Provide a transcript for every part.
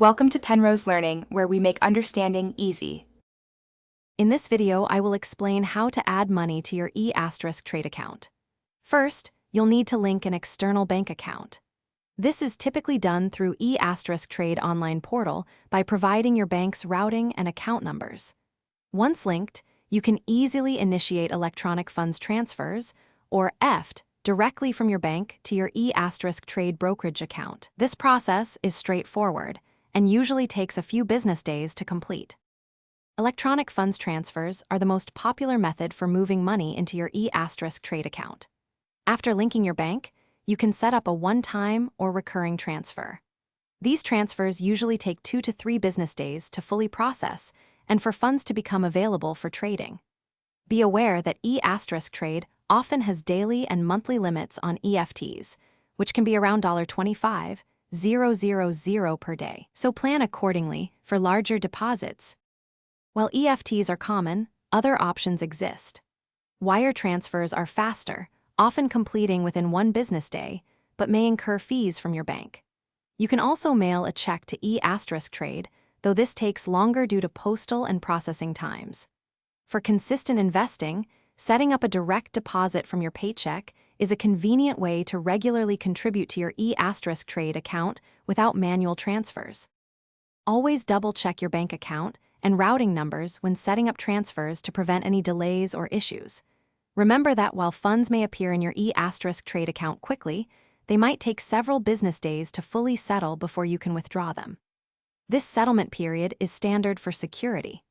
Welcome to Penrose Learning, where we make understanding easy. In this video, I will explain how to add money to your Trade account. First, you'll need to link an external bank account. This is typically done through Trade online portal by providing your bank's routing and account numbers. Once linked, you can easily initiate electronic funds transfers, or EFT, directly from your bank to your Trade brokerage account. This process is straightforward and usually takes a few business days to complete. Electronic funds transfers are the most popular method for moving money into your Trade account. After linking your bank, you can set up a one-time or recurring transfer. These transfers usually take 2 to 3 business days to fully process and for funds to become available for trading. Be aware that Trade often has daily and monthly limits on EFTs, which can be around $25,000 per day. So plan accordingly for larger deposits. While EFTs are common, other options exist. Wire transfers are faster, often completing within 1 business day, but may incur fees from your bank. You can also mail a check to Trade, though this takes longer due to postal and processing times. For consistent investing, setting up a direct deposit from your paycheck is a convenient way to regularly contribute to your Trade account without manual transfers. Always double-check your bank account and routing numbers when setting up transfers to prevent any delays or issues. Remember that while funds may appear in your Trade account quickly, they might take several business days to fully settle before you can withdraw them. This settlement period is standard for security.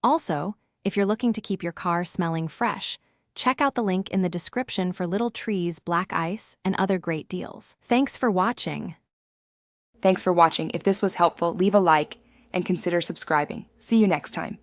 Also, if you're looking to keep your car smelling fresh, check out the link in the description for Little Trees Black Ice and other great deals. Thanks for watching. Thanks for watching. If this was helpful, leave a like and consider subscribing. See you next time.